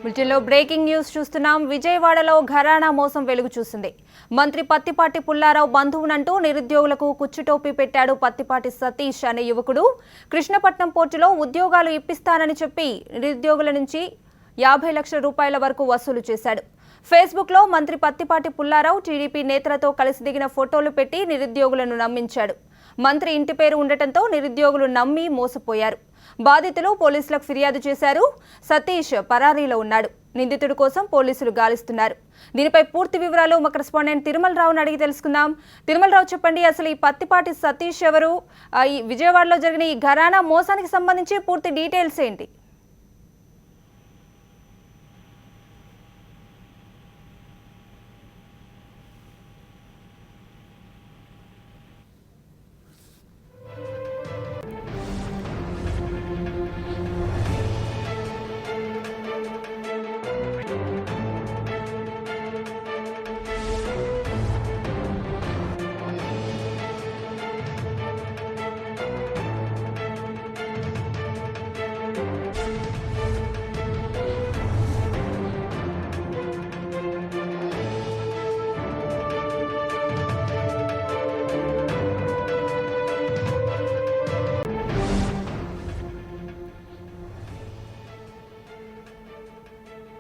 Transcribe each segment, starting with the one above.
బులెటిన్లో breaking news చూస్తున్నాం. విజయవాడలో ఘరానా మోసం వెలుగు చూసింది. మంత్రి పత్తిపాటి పుల్లారావు బంధువునంటూ నిరుద్యోగులకు కుచ్చుటోపీ పెట్టాడు పత్తిపాటి సతీష్ అనే యువకుడు. కృష్ణపట్నం పోర్టులో ఉద్యోగాలు ఇప్పిస్తానని చెప్పి నిరుద్యోగుల నుంచి 50 లక్షల రూపాయల వరకు వసూలు చేశాడు. ఫేస్బుక్లో మంత్రి పత్తిపాటి పుల్లారావు టీడీపీ నేతలతో కలిసి దిగిన ఫోటోలు పెట్టి నిరుద్యోగులను నమ్మించాడు. మంత్రి ఇంటి పేరు ఉండటంతో నిరుద్యోగులు నమ్మి మోసపోయారు. బాధితులు పోలీసులకు ఫిర్యాదు చేశారు. సతీష్ పరారీలో ఉన్నాడు. నిందితుడి కోసం పోలీసులు గాలిస్తున్నారు. దీనిపై పూర్తి వివరాలు మా కరెస్పాండెంట్ తిరుమలరావుని అడిగి తెలుసుకుందాం. తిరుమలరావు, చెప్పండి, అసలు ఈ పత్తిపాటి సతీష్ ఎవరు? ఈ విజయవాడలో జరిగిన ఈ ఘరానా మోసానికి సంబంధించి పూర్తి డీటెయిల్స్ ఏంటి?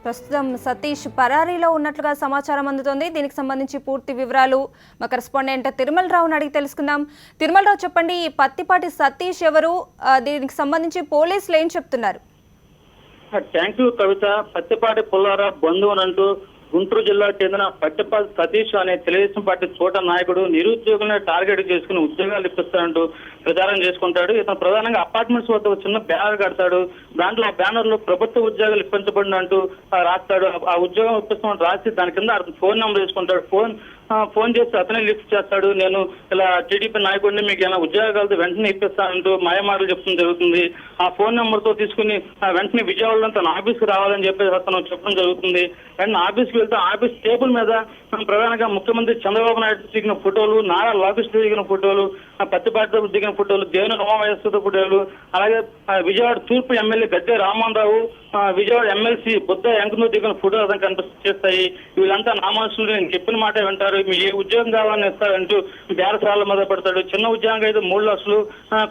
ప్రస్తుతం సతీష్ పరారీలో ఉన్నట్లుగా సమాచారం అందుతోంది. దీనికి సంబంధించి పూర్తి వివరాలు మా కరెస్పాండెంట్ తిరుమలరావుని అడిగి తెలుసుకుందాం. తిరుమలరావు, చెప్పండి, ఈ పత్తిపాటి సతీష్ ఎవరు? దీనికి సంబంధించి పోలీసులు ఏం చెప్తున్నారు? థ్యాంక్ యూ కవిత. పత్తిపాటి పుల్లారావు బంధువునంటూ గుంటూరు జిల్లాకు చెందిన పత్తిపాటి సతీష్ అనే తెలుగుదేశం పార్టీ చోట నాయకుడు నిరుద్యోగులను టార్గెట్ చేసుకుని ఉద్యోగాలు ఇప్పిస్తానంటూ ప్రచారం చేసుకుంటాడు. ఇతను ప్రధానంగా అపార్ట్మెంట్స్ వద్ద ఒక చిన్న బ్యానర్ కడతాడు. దాంట్లో ఆ బ్యానర్ లో ప్రభుత్వ ఉద్యోగాలు ఇప్పించబడిన అంటూ రాస్తాడు. ఆ ఉద్యోగం ఇప్పిస్తామని రాసి దాని కింద ఫోన్ నెంబర్ వేసుకుంటాడు. ఫోన్ చేసి అతనే లిఫ్ట్ చేస్తాడు. నేను ఇలా టీడీపీ నాయకుడిని, మీకు ఏమైనా ఉద్యోగాలతో వెంటనే ఇప్పిస్తానంటూ మాయమాటలు చెప్పడం జరుగుతుంది. ఆ ఫోన్ నెంబర్ తో తీసుకుని వెంటనే విజయవాడలో తన ఆఫీస్కి రావాలని చెప్పేసి అతను చెప్పడం జరుగుతుంది. వెంటనే ఆఫీస్కి వెళ్తే ఆఫీస్ టేబుల్ మీద ప్రధానంగా ముఖ్యమంత్రి చంద్రబాబు నాయుడు దిగిన ఫోటోలు, నారా లోకేష్ దిగిన ఫోటోలు, పత్తిపాటితో దిగిన ఫోటోలు, దేవినేని ఉమామహేశ్వరరావు ఫోటోలు, అలాగే విజయవాడ తూర్పు ఎమ్మెల్యే గద్దె రామ్మోహన్ రావు, విజయవాడ ఎమ్మెల్సీ బుద్ధ వెంకటరావు దిగిన ఫోటోలు అతను కనిపిస్తాయి. వీళ్ళంతా నా మనుషులు, నేను చెప్పిన మాట వింటారు, మీకు ఏ ఉద్యోగం కావాలని ఇస్తారంటూ బేరసాల మీద పడతాడు. చిన్న ఉద్యోగం అయితే 3 లక్షలు,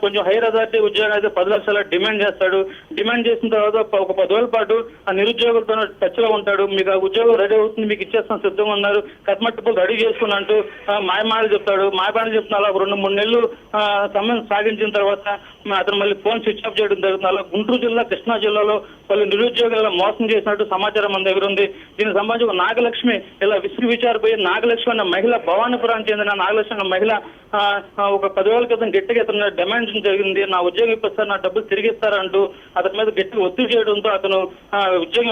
కొంచెం హైయర్ అథారిటీ ఉద్యోగం అయితే 10 లక్షల డిమాండ్ చేస్తాడు. డిమాండ్ చేసిన తర్వాత ఒక 10 రోజుల పాటు ఆ నిరుద్యోగులతో టచ్ లో ఉంటాడు. మీకు ఆ ఉద్యోగం రెడీ అవుతుంది, మీకు ఇచ్చేస్తాం, సిద్ధంగా ఉన్నారు, కట్మట్టుపులు రెడీ చేసుకుని అంటూ మాయమాటలు చెప్తాడు. మాయమాటలు చెప్తున్నా అలా 2-3 నెలలు సమయం సాగించిన తర్వాత అతను మళ్ళీ ఫోన్ స్విచ్ ఆఫ్ చేయడం జరుగుతుంది. అలా గుంటూరు జిల్లా, కృష్ణా జిల్లాలో పలు నిరుద్యోగుల మోసం చేసినట్టు సమాచారం మన దగ్గర ఉంది. దీనికి సంబంధించి ఒక నాగలక్ష్మి ఇలా విసిరి విచారిపోయి నాగలక్ష్మి అన్న మహిళ, భవానీపురానికి చెందిన నాగలక్ష్మి అన్న మహిళ ఒక 10 రోజుల క్రితం గట్టిగా అతను డిమాండ్ జరిగింది. నా ఉద్యోగం ఇప్పిస్తారు, నా డబ్బులు తిరిగిస్తారంటూ అతని మీద గట్టిగా ఒత్తిడి చేయడంతో అతను ఉద్యోగం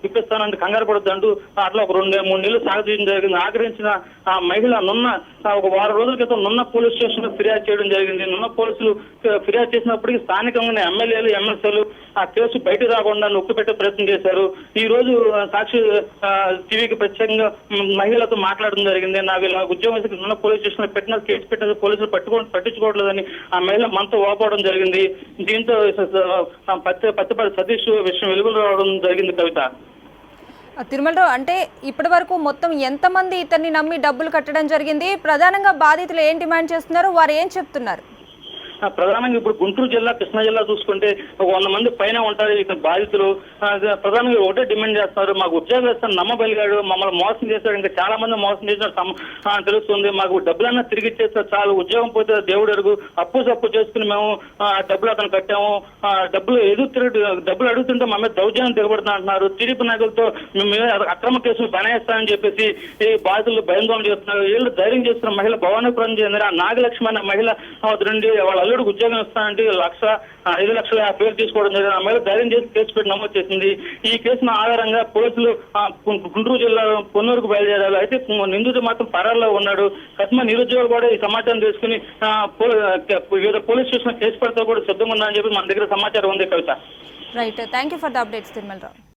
ఇప్పిస్తానంటూ కంగారు పడుతుంటూ అట్లా ఒక 2-3 నెలలు సాగదీయడం జరిగింది. ఆగ్రహించిన ఆ మహిళ ఒక 1 వారం రోజుల క్రితం నున్న పోలీస్ స్టేషన్ లో ఫిర్యాదు చేయడం జరిగింది. నున్న పోలీసులు ఫిర్యాదు చేసినప్పటికీ స్థానికంగా ఉన్న ఎమ్మెల్యేలు, ఎమ్మెల్సీలు ఆ కేసు బయట రాకుండా నొక్కి పెట్టే ప్రయత్నం చేశారు. ఈ రోజు సాక్షి టీవీకి ప్రత్యేకంగా మహిళలతో మాట్లాడడం జరిగింది. నాకు ఇలా ఉద్యోగం నున్న పోలీస్ స్టేషన్ లో కేసు పెట్టిన పోలీసులు పట్టించుకోవట్లేదని ఆ మహిళ మనతో ఓపోవడం జరిగింది. దీంతో పత్తిపాటి సతీష్ విషయం వెలుగులో రావడం జరిగింది. కవిత, తిరుమలరావు, అంటే ఇప్పటి వరకు మొత్తం ఎంతమంది ఇతన్ని నమ్మి డబ్బులు కట్టడం జరిగింది? ప్రధానంగా బాధితులు ఏం డిమాండ్ చేస్తున్నారు? వారు ఏం చెప్తున్నారు? ప్రధానంగా ఇప్పుడు గుంటూరు జిల్లా, కృష్ణా జిల్లా చూసుకుంటే ఒక 100 మంది పైన ఉంటారు ఇక్కడ బాధితులు. ప్రధానంగా ఒకటే డిమాండ్ చేస్తున్నారు, మాకు ఉద్యోగాలు ఇస్తాను నమ్మబలిగాడు, మమ్మల్ని మోసం చేశాడు, ఇంకా చాలా మంది మోసం చేసినట్టు తెలుస్తుంది, మాకు డబ్బులన్నా తిరిగి ఇచ్చేస్తారు చాలు, ఉద్యోగం పోతే దేవుడు అడుగు, అప్పు చేసుకుని మేము డబ్బులు అతను కట్టాము, డబ్బులు అడుగుతుంటే మా మీద దౌర్జన్యం దిగబడుతున్నా అంటున్నారు. టీడీపీ నాయకులతో మేము అక్రమ కేసులు బనాయిస్తామని చెప్పేసి ఈ బాధితులు భయాందోళన చేస్తున్నారు. వీళ్ళు ధైర్యం చేస్తున్న మహిళ భవానీపురం చెందిన నాగలక్ష్మి అనే మహిళ నుండి వాళ్ళ అల్లుడికి ఉద్యోగం ఇస్తానంటే 5,50,000 తీసుకోవడం జరిగింది. ఆ మేరకు ధైర్యం చేసి కేసు పెట్టి నమోదు చేసింది. ఈ కేసును ఆధారంగా పోలీసులు గుంటూరు జిల్లా పొన్నూరుకు బయలుదేరారు. అయితే నిందితుడు మాత్రం పరారులో ఉన్నాడు. కస్మ నిరుద్యోగులు కూడా ఈ సమాచారం తీసుకుని వివిధ పోలీస్ స్టేషన్ కేసు పెడతా కూడా సిద్ధంగా ఉన్నారని చెప్పి మన దగ్గర సమాచారం ఉంది. Kavitha, right, thank you for the updates Tirumalarao.